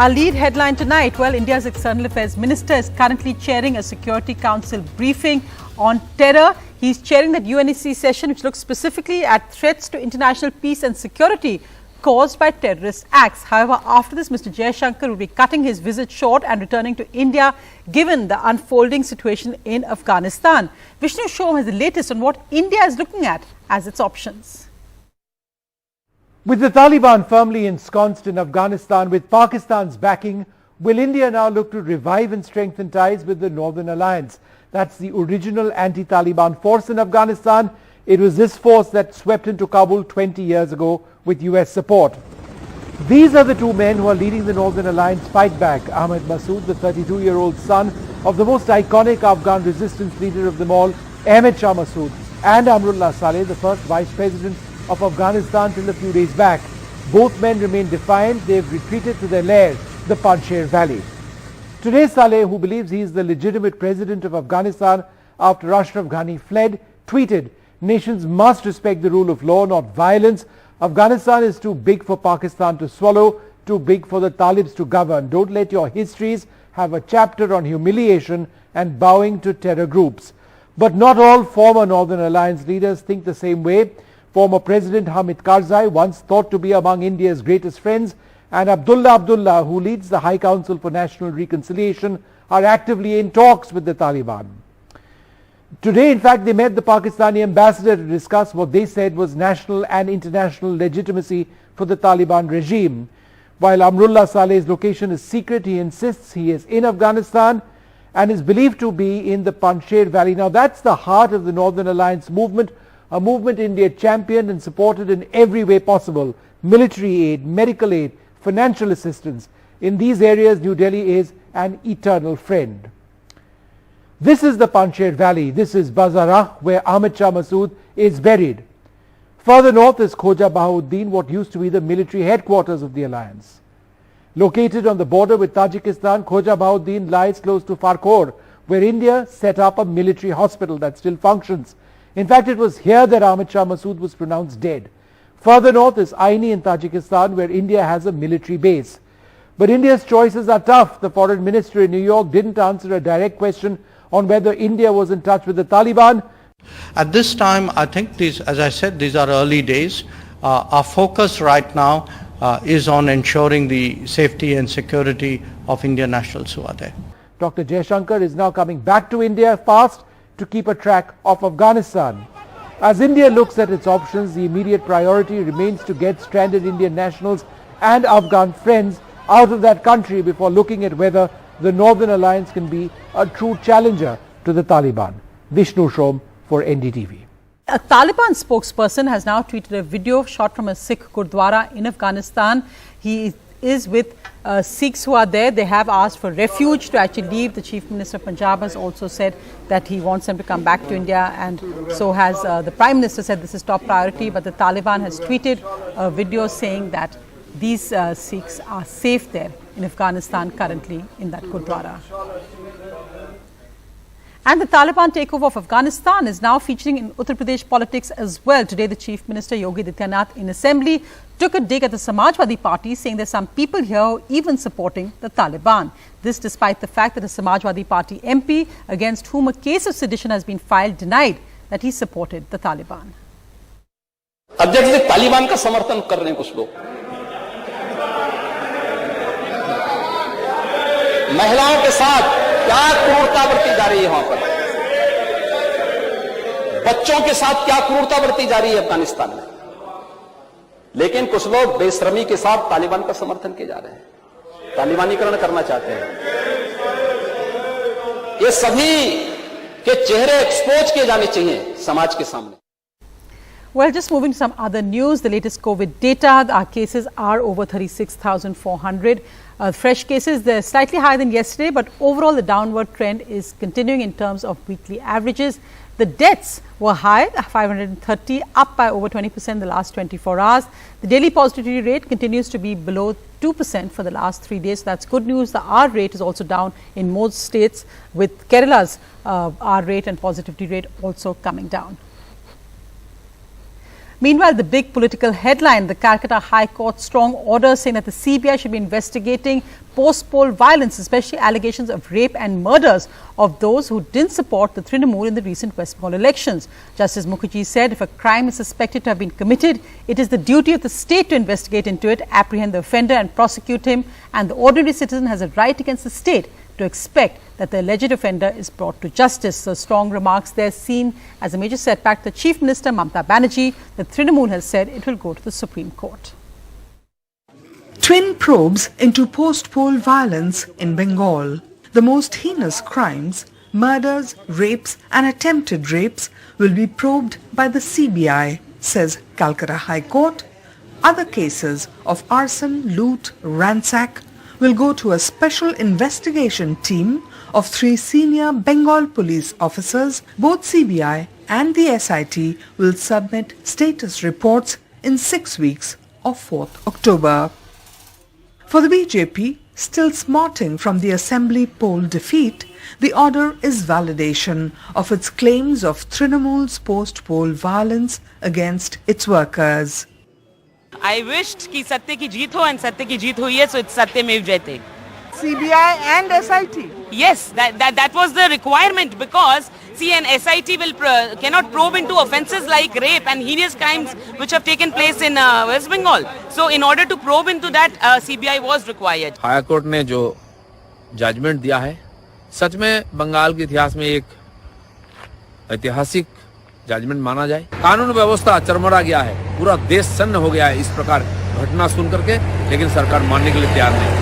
Our lead headline tonight, well, India's External Affairs Minister is currently chairing a Security Council briefing on terror. He's chairing that UNSC session which looks specifically at threats to international peace and security caused by terrorist acts. However, after this, Mr. Jaishankar will be cutting his visit short and returning to India given the unfolding situation in Afghanistan. Vishnu Shom has the latest on what India is looking at as its options. With the Taliban firmly ensconced in Afghanistan with Pakistan's backing, will India now look to revive and strengthen ties with the Northern Alliance? That's the original anti-Taliban force in Afghanistan. It was this force that swept into Kabul 20 years ago with US support. These are the two men who are leading the Northern Alliance fight back. Ahmed Massoud, the 32-year-old son of the most iconic Afghan resistance leader of them all, Ahmed Shah Massoud, and Amrullah Saleh, the first vice president of Afghanistan till a few days back. Both men remain defiant. They have retreated to their lair, the Panjshir Valley. Today, Saleh, who believes he is the legitimate president of Afghanistan after Ashraf Ghani fled, tweeted, "Nations must respect the rule of law, not violence. Afghanistan is too big for Pakistan to swallow, too big for the Talibs to govern. Don't let your histories have a chapter on humiliation and bowing to terror groups." But not all former Northern Alliance leaders think the same way. Former President Hamid Karzai, once thought to be among India's greatest friends, and Abdullah, who leads the High Council for National Reconciliation, are actively in talks with the Taliban. Today, in fact, they met the Pakistani ambassador to discuss what they said was national and international legitimacy for the Taliban regime. While Amrullah Saleh's location is secret, he insists he is in Afghanistan and is believed to be in the Panjshir Valley. Now, that's the heart of the Northern Alliance movement, a movement India championed and supported in every way possible: military aid, medical aid, financial assistance. In these areas, New Delhi is an eternal friend. This is the Panjshir Valley. This is Bazarah, where Ahmed Shah Massoud is buried. Further north is Khoja Bahauddin, what used to be the military headquarters of the alliance. Located on the border with Tajikistan, Khoja Bahauddin lies close to Farkhor, where India set up a military hospital that still functions. In fact, it was here that Ahmed Shah Massoud was pronounced dead. Further north is Aini in Tajikistan, where India has a military base. But India's choices are tough. The foreign minister in New York didn't answer a direct question on whether India was in touch with the Taliban. At this time, I think these, as I said, these are early days. Our focus right now is on ensuring the safety and security of Indian nationals who are there. Dr. Jaishankar is now coming back to India fast to keep a track of Afghanistan. As India looks at its options, the immediate priority remains to get stranded Indian nationals and Afghan friends out of that country before looking at whether the Northern Alliance can be a true challenger to the Taliban. Vishnu Shom for NDTV. A Taliban spokesperson has now tweeted a video shot from a Sikh Gurdwara in Afghanistan. He is with Sikhs who are there. They have asked for refuge to actually leave. The Chief Minister of Punjab has also said that he wants them to come back to India, and so has the Prime Minister said this is top priority. But the Taliban has tweeted a video saying that these Sikhs are safe there in Afghanistan currently in that Gurdwara. And the Taliban takeover of Afghanistan is now featuring in Uttar Pradesh politics as well. Today, the Chief Minister Yogi Adityanath in Assembly took a dig at the Samajwadi Party, saying there's some people here even supporting the Taliban. This despite the fact that a Samajwadi Party MP, against whom a case of sedition has been filed, denied that he supported the Taliban. अध्यक्ष जी तालिबान का समर्थन कर रहे हैं कुछ लोग, महिलाओं के साथ क्या क्रूरता बरती जा रही है वहां पर, बच्चों के साथ क्या क्रूरता बरती जा रही है अफगानिस्तान में, लेकिन कुछ लोग बेशर्मी के साथ तालिबान का समर्थन किए जा रहे हैं, तालिबानीकरण करना चाहते हैं। ये सभी के चेहरे एक्सपोज किए जाने चाहिए समाज के सामने। Well, just moving to some other news, the latest COVID data, our cases are over 36,400. Fresh cases, they're slightly higher than yesterday, but overall the downward trend is continuing in terms of weekly averages. The deaths were high, 530, up by over 20% in the last 24 hours. The daily positivity rate continues to be below 2% for the last 3 days. So that's good news. The R rate is also down in most states, with Kerala's R rate and positivity rate also coming down. Meanwhile, the big political headline, the Calcutta High Court strong order saying that the CBI should be investigating post-poll violence, especially allegations of rape and murders of those who didn't support the Trinamool in the recent West Bengal elections. Justice Mukherjee said if a crime is suspected to have been committed, it is the duty of the state to investigate into it, apprehend the offender and prosecute him, and the ordinary citizen has a right against the state to expect that the alleged offender is brought to justice. So strong remarks there seen as a major setback. The Chief Minister Mamata Banerjee, the Trinamool has said it will go to the Supreme Court. Twin probes into post-poll violence in Bengal. The most heinous crimes, murders, rapes and attempted rapes will be probed by the CBI, says Calcutta High Court. Other cases of arson, loot, ransack will go to a special investigation team of 3 senior Bengal police officers. Both CBI and the SIT will submit status reports in 6 weeks of 4th October. For the BJP, still smarting from the assembly poll defeat, the order is validation of its claims of Trinamool's post-poll violence against its workers. I wished कि सत्य की जीत हो and सत्य की जीत हुई है, so it's सत्यमेव जयते. CBI and SIT? Yes, that was the requirement because see an SIT cannot probe into offences like rape and heinous crimes which have taken place in West Bengal. So in order to probe into that, CBI was required. High court ने जो judgement दिया है, सच में बंगाल के इतिहास में एक ऐतिहासिक जजमेंट माना जाए. कानून व्यवस्था चरमरा गया है, पूरा देश सन्न हो गया है इस प्रकार घटना सुन करके, लेकिन सरकार मानने के लिए तैयार नहीं.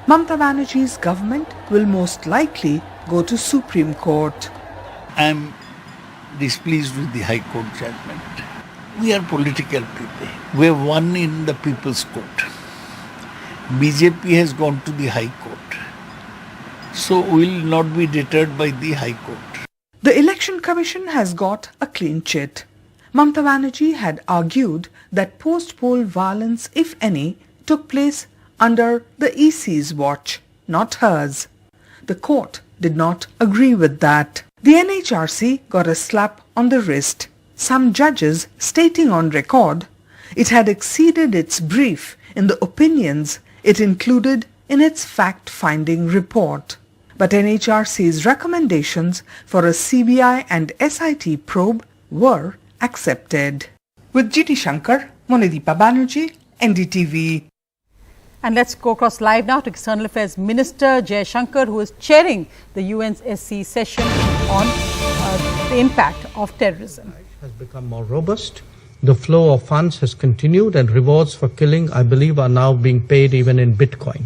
Mamata Banerjee's government will most likely go to Supreme Court. I am displeased with the High Court judgment. We are political people. We have won in the People's Court. BJP has gone to the High Court. So we will not be deterred by the High Court. The Election Commission has got a clean chit. Mamata Banerjee had argued that post-poll violence, if any, took place under the EC's watch, not hers. The court did not agree with that. The NHRC got a slap on the wrist. Some judges stating on record it had exceeded its brief in the opinions it included in its fact-finding report. But NHRC's recommendations for a CBI and SIT probe were accepted. With GT Shankar, Monideepa Banerjee, NDTV. And let's go across live now to External Affairs Minister Jai Shankar, who is chairing the UNSC session on the impact of terrorism. Has become more robust. The flow of funds has continued and rewards for killing, I believe, are now being paid even in Bitcoin.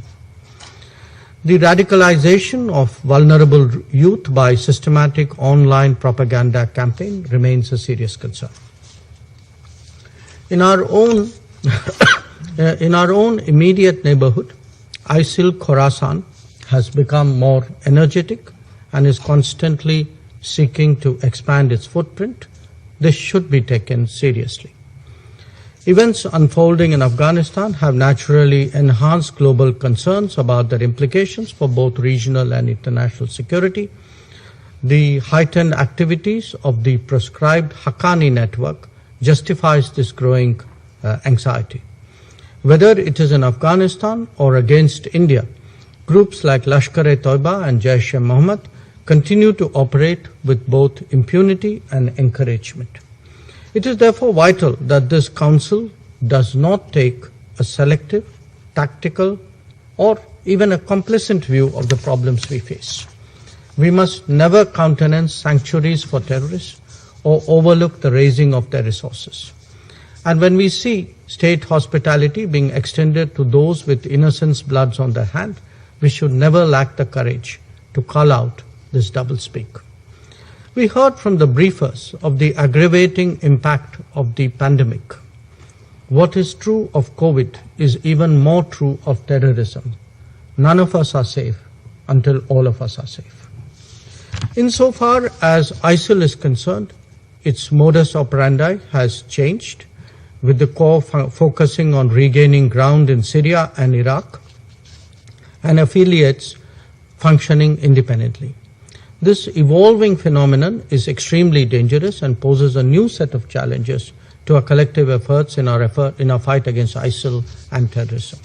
The radicalization of vulnerable youth by systematic online propaganda campaign remains a serious concern. In our own immediate neighborhood, ISIL Khorasan has become more energetic and is constantly seeking to expand its footprint. This should be taken seriously. Events unfolding in Afghanistan have naturally enhanced global concerns about their implications for both regional and international security. The heightened activities of the proscribed Haqqani network justifies this growing anxiety. Whether it is in Afghanistan or against India, groups like Lashkar-e-Toiba and Jaish-e-Mohammed continue to operate with both impunity and encouragement. It is therefore vital that this Council does not take a selective, tactical, or even a complacent view of the problems we face. We must never countenance sanctuaries for terrorists or overlook the raising of their resources. And when we see state hospitality being extended to those with innocents' bloods on their hand, we should never lack the courage to call out this doublespeak. We heard from the briefers of the aggravating impact of the pandemic. What is true of COVID is even more true of terrorism. None of us are safe until all of us are safe. Insofar as ISIL is concerned, its modus operandi has changed, with the core focusing on regaining ground in Syria and Iraq, and affiliates functioning independently. This evolving phenomenon is extremely dangerous and poses a new set of challenges to our collective efforts in our fight against ISIL and terrorism.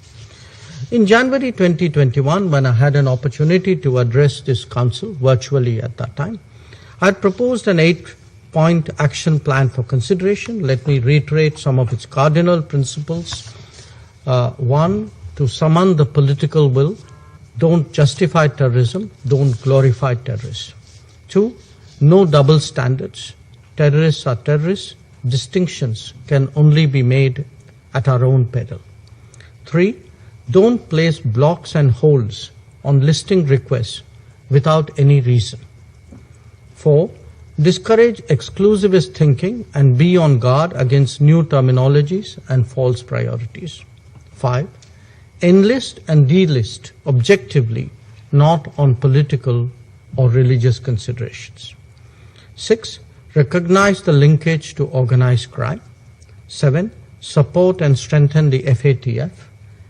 In January 2021, when I had an opportunity to address this council virtually at that time, I had proposed an 8-point action plan for consideration. Let me reiterate some of its cardinal principles. 1, to summon the political will. Don't justify terrorism. Don't glorify terrorists. 2, no double standards. Terrorists are terrorists. Distinctions can only be made at our own peril. 3, don't place blocks and holds on listing requests without any reason. 4, discourage exclusivist thinking and be on guard against new terminologies and false priorities. 5, enlist and delist objectively, not on political or religious considerations. 6, recognize the linkage to organized crime. 7, support and strengthen the FATF.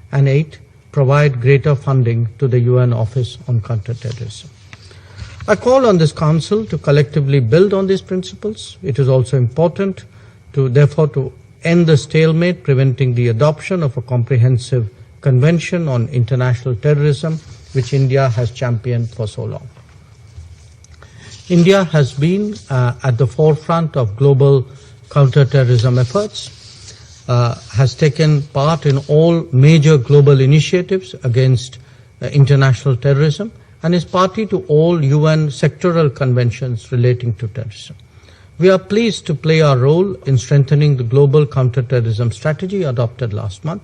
And 8, provide greater funding to the UN Office on Counterterrorism. I call on this Council to collectively build on these principles. It is also important to end the stalemate preventing the adoption of a comprehensive convention on international terrorism, which India has championed for so long. India has been at the forefront of global counterterrorism efforts, has taken part in all major global initiatives against international terrorism, and is party to all UN sectoral conventions relating to terrorism. We are pleased to play our role in strengthening the global counterterrorism strategy adopted last month.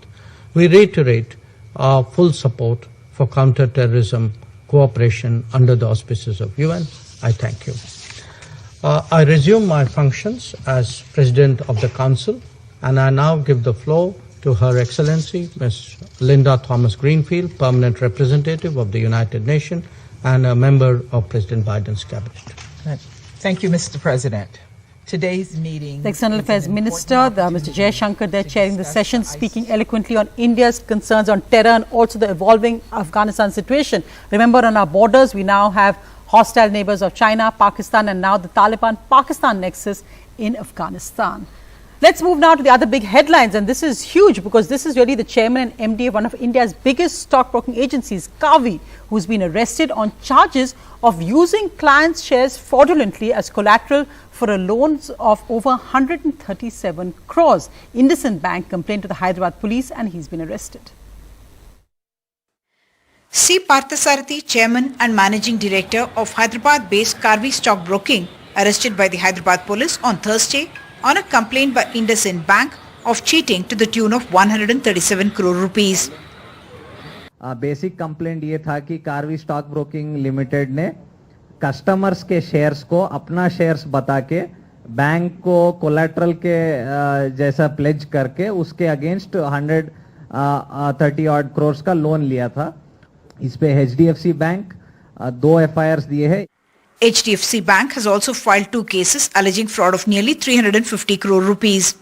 We reiterate our full support for counterterrorism cooperation under the auspices of UN. I thank you. I resume my functions as President of the Council, and I now give the floor to Her Excellency, Ms. Linda Thomas-Greenfield, Permanent Representative of the United Nations and a member of President Biden's cabinet. Thank you, Mr. President. Today's meeting... The External Affairs Minister, Mr. Jaishankar, there chairing the session, speaking eloquently on India's concerns on terror and also the evolving Afghanistan situation. Remember, on our borders, we now have hostile neighbors of China, Pakistan, and now the Taliban-Pakistan nexus in Afghanistan. Let's move now to the other big headlines, and this is huge because this is really the chairman and MD of one of India's biggest stockbroking agencies, Karvy, who's been arrested on charges of using clients' shares fraudulently as collateral for a loan of over 137 crores. IndusInd Bank complained to the Hyderabad police and he's been arrested. C. Parthasarathi, Chairman and Managing Director of Hyderabad-based Karvy Stockbroking, arrested by the Hyderabad police on Thursday on a complaint by IndusInd Bank of cheating to the tune of 137 crore rupees. Basic complaint ये था कि Karvy stock broking limited ने customers के shares को अपना shares बता के bank को कोलैटरल के जैसा प्लेज करके उसके अगेंस्ट 130 ऑड करोड़ का लोन लिया था. इस पे HDFC बैंक 2 FIRs दिए हैं. HDFC Bank has also filed 2 cases alleging fraud of nearly 350 crore rupees.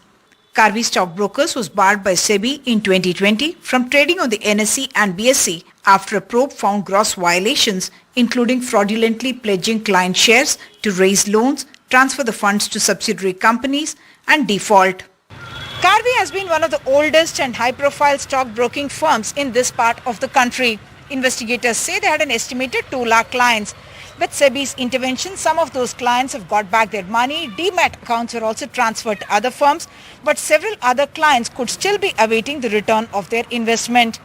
Karvy Stockbrokers was barred by SEBI in 2020 from trading on the NSE and BSE after a probe found gross violations, including fraudulently pledging client shares to raise loans, transfer the funds to subsidiary companies and default. Karvy has been one of the oldest and high-profile stockbroking firms in this part of the country. Investigators say they had an estimated 2 lakh clients. With SEBI's intervention, some of those clients have got back their money. Demat accounts were also transferred to other firms, but several other clients could still be awaiting the return of their investment.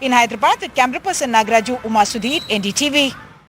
In Hyderabad, with camera person Nagaraju, Uma Sudhir, NDTV.